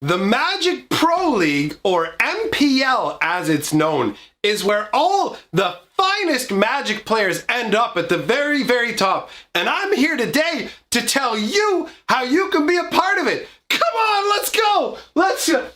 The Magic Pro League, or MPL as it's known, is where all the finest Magic players end up at the very, very top. And I'm here today to tell you how you can be a part of it. Come on, let's go. Let's go.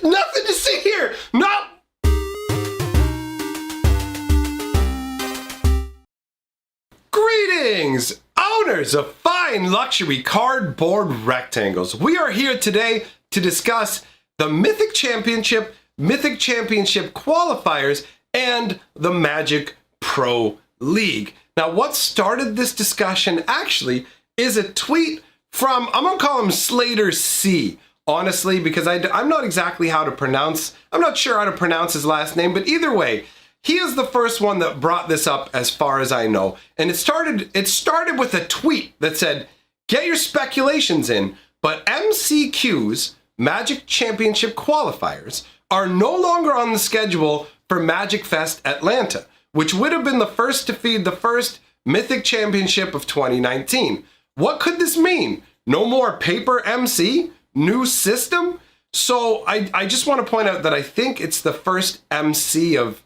Nothing to see here. Not. Greetings, owners of fine luxury cardboard rectangles. We are here today to discuss the Mythic Championship qualifiers, and the Magic Pro League. Now, what started this discussion actually is a tweet from, I'm gonna call him Slater C, honestly, because I'm not exactly I'm not sure how to pronounce his last name, but either way, he is the first one that brought this up as far as I know. And it started with a tweet that said, get your speculations in, but MCQ's Magic Championship qualifiers are no longer on the schedule for Magic Fest Atlanta, which would have been the first to feed the first Mythic Championship of 2019. What could this mean? No more paper MC? New system? So I just want to point out that I think it's the first MC of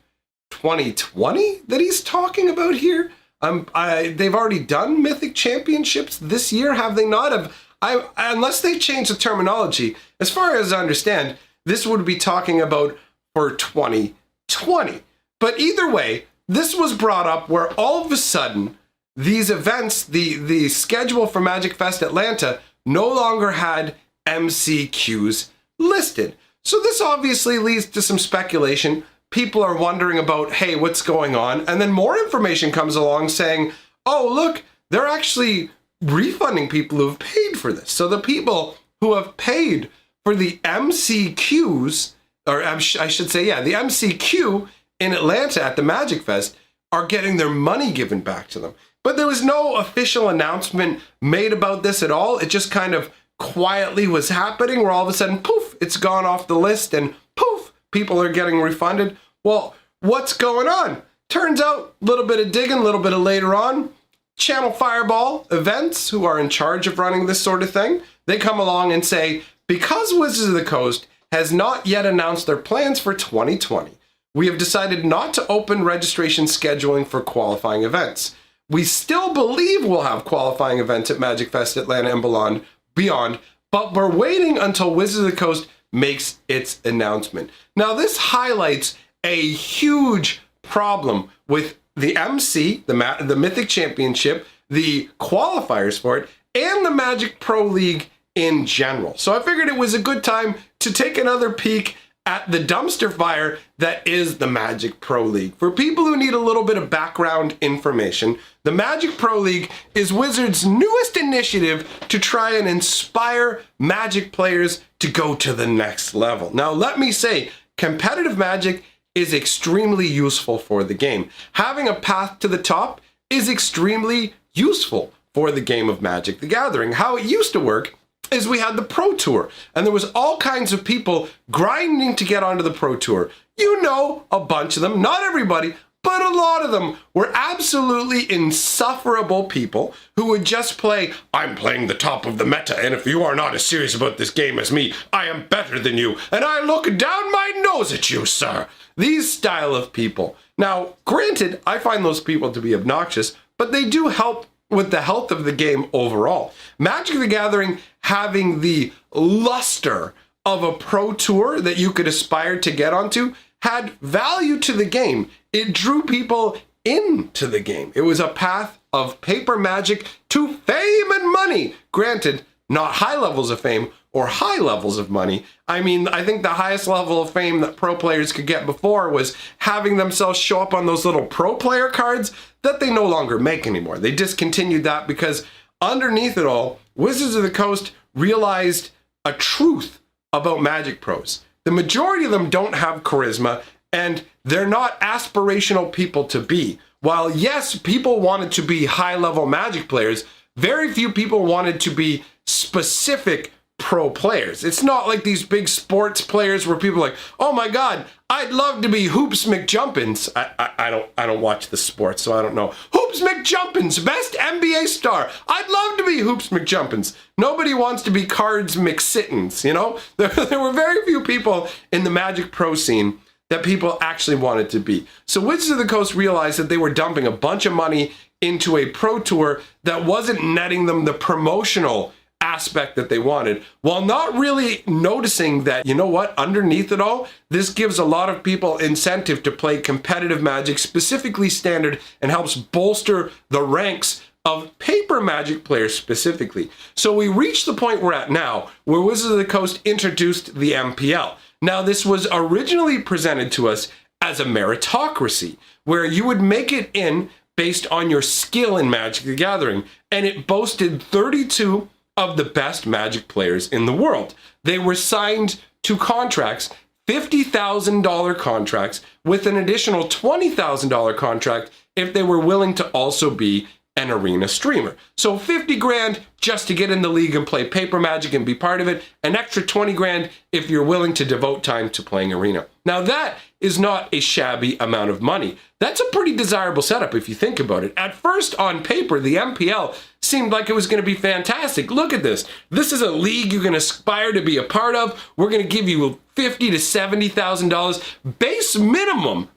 2020 that he's talking about here. They've already done Mythic Championships this year, have they not? Unless they changed the terminology, as far as I understand, this would be talking about for 2020. But either way, this was brought up where all of a sudden, these events, the schedule for Magic Fest Atlanta no longer had MCQs listed. So this obviously leads to some speculation. People are wondering about, hey, what's going on? And then more information comes along saying, oh, look, they're actually refunding people who have paid for this. So the people who have paid for the MCQs, or I should say, yeah, the MCQ in Atlanta at the Magic Fest are getting their money given back to them. But there was no official announcement made about this at all. It just kind of quietly was happening where all of a sudden, poof, it's gone off the list and poof, people are getting refunded. Well, what's going on? Turns out, a little bit of digging, a little bit of later on, Channel Fireball Events, who are in charge of running this sort of thing, they come along and say, because Wizards of the Coast has not yet announced their plans for 2020, we have decided not to open registration scheduling for qualifying events. We still believe we'll have qualifying events at Magic Fest Atlanta and beyond, but we're waiting until Wizards of the Coast makes its announcement. Now, this highlights a huge problem with the MC, the Mythic Championship, the qualifiers for it, and the Magic Pro League in general. So I figured it was a good time to take another peek at the dumpster fire that is the Magic Pro League. For people who need a little bit of background information, the Magic Pro League is Wizards' newest initiative to try and inspire Magic players to go to the next level. Now, let me say, competitive Magic is extremely useful for the game. Having a path to the top is extremely useful for the game of Magic the Gathering. How it used to work is we had the Pro Tour, and there was all kinds of people grinding to get onto the Pro Tour. You know, a bunch of them, not everybody, but a lot of them were absolutely insufferable people who would just play, I'm playing the top of the meta, and if you are not as serious about this game as me, I am better than you, and I look down my nose at you, sir. These style of people. Now, granted, I find those people to be obnoxious, but they do help with the health of the game overall. Magic the Gathering having the luster of a Pro Tour that you could aspire to get onto had value to the game. It drew people into the game. It was a path of paper Magic to fame and money. Granted, not high levels of fame or high levels of money. I mean, I think the highest level of fame that pro players could get before was having themselves show up on those little pro player cards that they no longer make anymore. They discontinued that because underneath it all, Wizards of the Coast realized a truth about Magic pros. The majority of them don't have charisma, and they're not aspirational people to be. While yes, people wanted to be high-level Magic players, very few people wanted to be specific pro players. It's not like these big sports players where people are like, oh my God, I'd love to be Hoops McJumpins. I don't watch the sports, so I don't know. Hoops McJumpins, best NBA star. I'd love to be Hoops McJumpins. Nobody wants to be Cards McSittins, you know? There were very few people in the Magic Pro scene that people actually wanted to be. So Wizards of the Coast realized that they were dumping a bunch of money into a pro tour that wasn't netting them the promotional aspect that they wanted, while not really noticing that, you know what, underneath it all, this gives a lot of people incentive to play competitive Magic, specifically Standard, and helps bolster the ranks of paper Magic players specifically. So we reached the point we're at now, where Wizards of the Coast introduced the MPL. Now, this was originally presented to us as a meritocracy, where you would make it in based on your skill in Magic the Gathering, and it boasted 32 of the best Magic players in the world. They were signed to contracts, $50,000 contracts, with an additional $20,000 contract if they were willing to also be an arena streamer. So 50 grand just to get in the league and play paper Magic and be part of it, an extra 20 grand if you're willing to devote time to playing arena. Now that is not a shabby amount of money. That's a pretty desirable setup if you think about it. At first, on paper, the MPL seemed like it was going to be fantastic. Look at this. This is a league you can aspire to be a part of. We're going to give you $50,000 to $70,000 base minimum.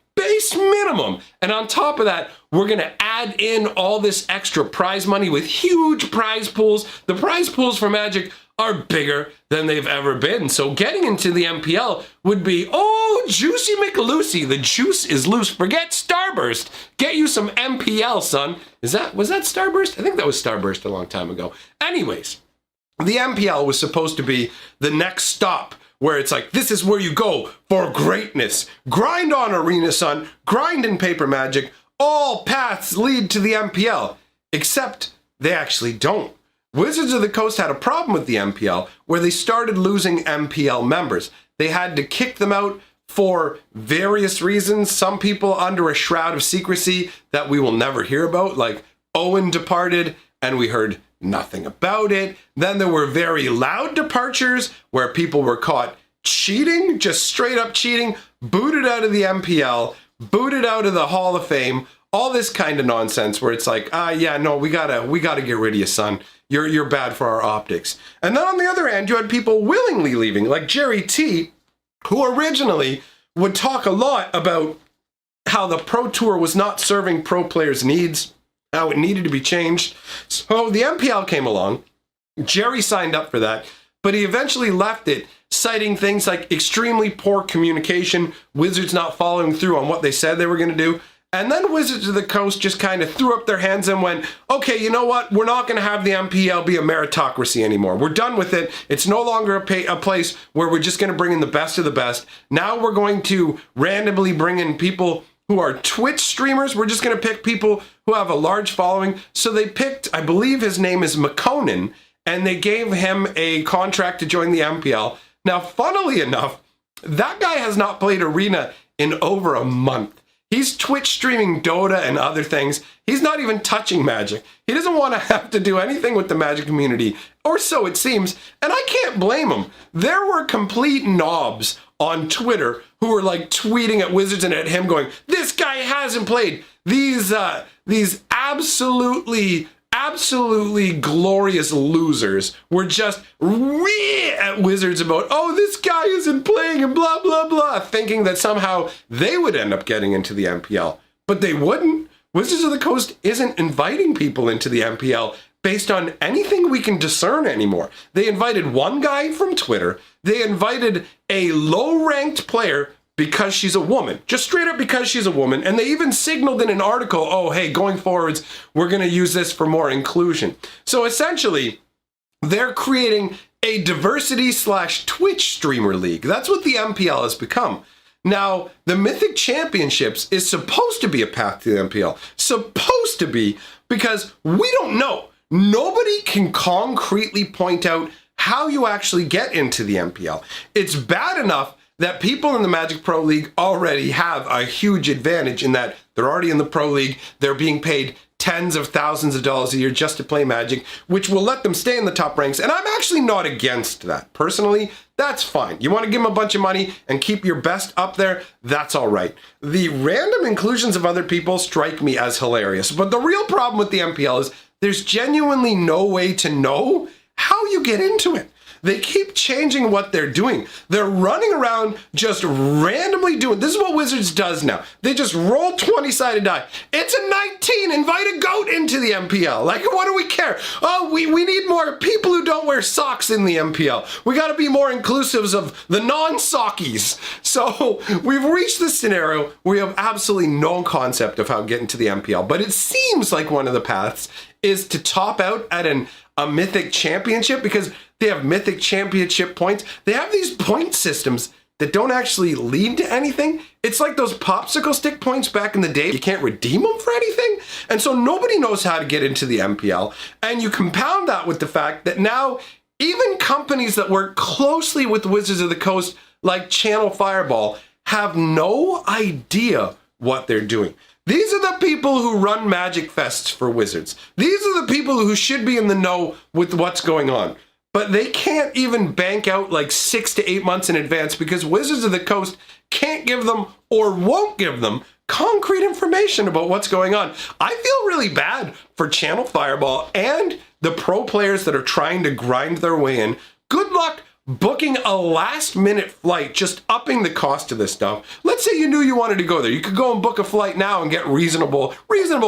And on top of that, we're going to add in all this extra prize money with huge prize pools. The prize pools for Magic are bigger than they've ever been. So getting into the MPL would be, oh, Juicy McLucy. The juice is loose. Forget Starburst. Get you some MPL, son. Was that Starburst? I think that was Starburst a long time ago. Anyways, the MPL was supposed to be the next stop, where it's like, this is where you go for greatness. Grind on arena, son. Grind in paper Magic. All paths lead to the MPL. Except they actually don't. Wizards of the Coast had a problem with the MPL where they started losing MPL members. They had to kick them out for various reasons. Some people under a shroud of secrecy that we will never hear about, like Owen departed and we heard nothing about it. Then there were very loud departures where people were caught cheating, just straight up cheating, booted out of the MPL, booted out of the Hall of Fame, all this kind of nonsense where it's like, yeah, no, we gotta get rid of you, son. You're bad for our optics. And then on the other hand, you had people willingly leaving, like Jerry T, who originally would talk a lot about how the Pro Tour was not serving pro players' needs, how it needed to be changed. So the MPL came along. Jerry signed up for that, but he eventually left it, citing things like extremely poor communication, Wizards not following through on what they said they were going to do. And then Wizards of the Coast just kind of threw up their hands and went, okay, you know what? We're not going to have the MPL be a meritocracy anymore. We're done with it. It's no longer a place where we're just going to bring in the best of the best. Now we're going to randomly bring in people who are Twitch streamers. We're just going to pick people who have a large following. So they picked, I believe his name is McConan, and they gave him a contract to join the MPL. Now, funnily enough, that guy has not played Arena in over a month. He's Twitch streaming Dota and other things. He's not even touching Magic. He doesn't want to have to do anything with the Magic community, or so it seems, and I can't blame him. There were complete knobs on Twitter who were like tweeting at Wizards and at him going, this guy hasn't played. These absolutely glorious losers were just at Wizards about, oh, this guy isn't playing and blah, blah, blah, thinking that somehow they would end up getting into the MPL. But they wouldn't. Wizards of the Coast isn't inviting people into the MPL based on anything we can discern anymore. They invited one guy from Twitter. They invited a low-ranked player because she's a woman, just straight up because she's a woman. And they even signaled in an article, oh, hey, going forwards, we're going to use this for more inclusion. So essentially, they're creating a diversity/Twitch streamer league. That's what the MPL has become. Now, the Mythic Championships is supposed to be a path to the MPL. Supposed to be, because we don't know. Nobody can concretely point out how you actually get into the MPL. It's bad enough that people in the Magic Pro League already have a huge advantage in that they're already in the Pro League, they're being paid tens of thousands of dollars a year just to play Magic, which will let them stay in the top ranks. And I'm actually not against that. Personally, that's fine. You want to give them a bunch of money and keep your best up there, that's all right. The random inclusions of other people strike me as hilarious. But the real problem with the MPL is there's genuinely no way to know how you get into it. They keep changing what they're doing. They're running around just randomly doing, this is what Wizards does now. They just roll 20-sided die. It's a 19, invite a goat into the MPL. Like, what do we care? Oh, we need more people who don't wear socks in the MPL. We gotta be more inclusive of the non-sockies. So we've reached this scenario where we have absolutely no concept of how to get into the MPL, but it seems like one of the paths is to top out at a Mythic Championship, because they have Mythic Championship points. They have these point systems that don't actually lead to anything. It's like those popsicle stick points back in the day. You can't redeem them for anything. And so nobody knows how to get into the MPL. And you compound that with the fact that now even companies that work closely with Wizards of the Coast, like Channel Fireball, have no idea what they're doing. These are the people who run Magic Fests for Wizards. These are the people who should be in the know with what's going on. But they can't even bank out like 6 to 8 months in advance because Wizards of the Coast can't give them or won't give them concrete information about what's going on. I feel really bad for Channel Fireball and the pro players that are trying to grind their way in. Good luck booking a last-minute flight, just upping the cost of this stuff. Let's say you knew you wanted to go there. You could go and book a flight now and get reasonable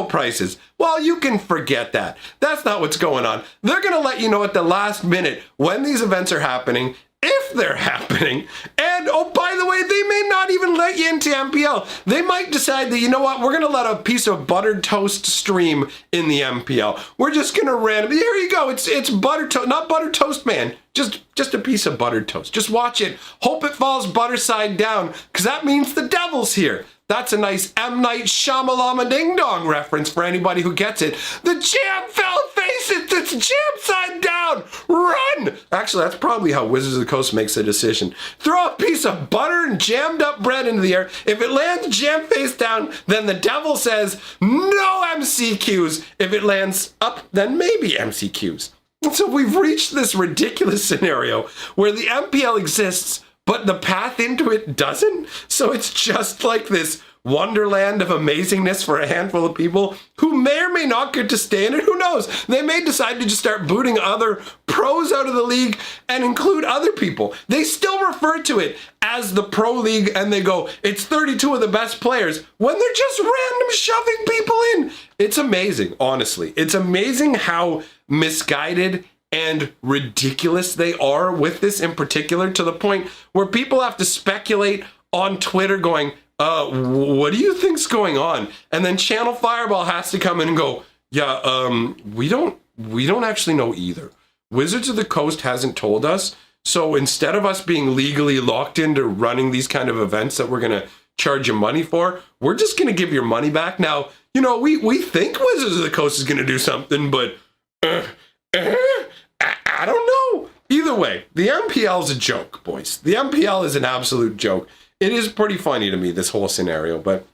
prices. Well, you can forget that. That's not what's going on. They're going to let you know at the last minute when these events are happening, if they're happening. And, oh, by the way, they may not even let you into MPL. They might decide that, you know what, we're going to let a piece of buttered toast stream in the MPL. We're just going to randomly, here you go, it's buttered toast, not buttered toast, man. Just a piece of buttered toast. Just watch it. Hope it falls butter side down, because that means the devil's here. That's a nice M. Night Shyamalama Ding Dong reference for anybody who gets it. The jam fell, face it, it's jam side down, run! Actually, that's probably how Wizards of the Coast makes a decision. Throw a piece of butter and jammed up bread into the air. If it lands jam face down, then the devil says, no MCQs. If it lands up, then maybe MCQs. And so we've reached this ridiculous scenario where the MPL exists, but the path into it doesn't. So it's just like this wonderland of amazingness for a handful of people who may or may not get to stay in it. Who knows? They may decide to just start booting other pros out of the league and include other people. They still refer to it as the Pro League and they go, it's 32 of the best players when they're just random shoving people in. It's amazing, honestly. It's amazing how misguided and ridiculous they are with this in particular, to the point where people have to speculate on Twitter going, what do you think's going on? And then Channel Fireball has to come in and go, yeah, we don't actually know either. Wizards of the Coast hasn't told us. So instead of us being legally locked into running these kind of events that we're going to charge you money for, we're just going to give your money back. Now, you know, we think Wizards of the Coast is going to do something, but I don't know. Either way, the MPL is a joke, boys. The MPL is an absolute joke. It is pretty funny to me, this whole scenario, but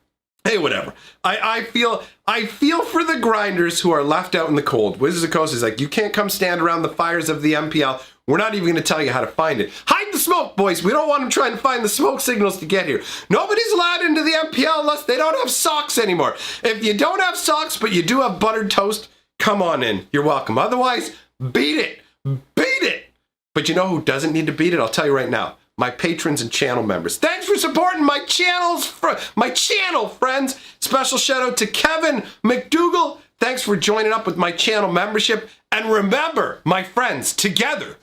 hey, whatever. I feel for the grinders who are left out in the cold. Wizards of the Coast is like, you can't come stand around the fires of the MPL. We're not even going to tell you how to find it. Hide the smoke, boys. We don't want them trying to find the smoke signals to get here. Nobody's allowed into the MPL unless they don't have socks anymore. If you don't have socks, but you do have buttered toast, come on in. You're welcome. Otherwise, beat it. Beat it. But you know who doesn't need to beat it? I'll tell you right now. My patrons and channel members. Thanks for supporting my channel, friends. Special shout out to Kevin McDougall. Thanks for joining up with my channel membership. And remember, my friends, together,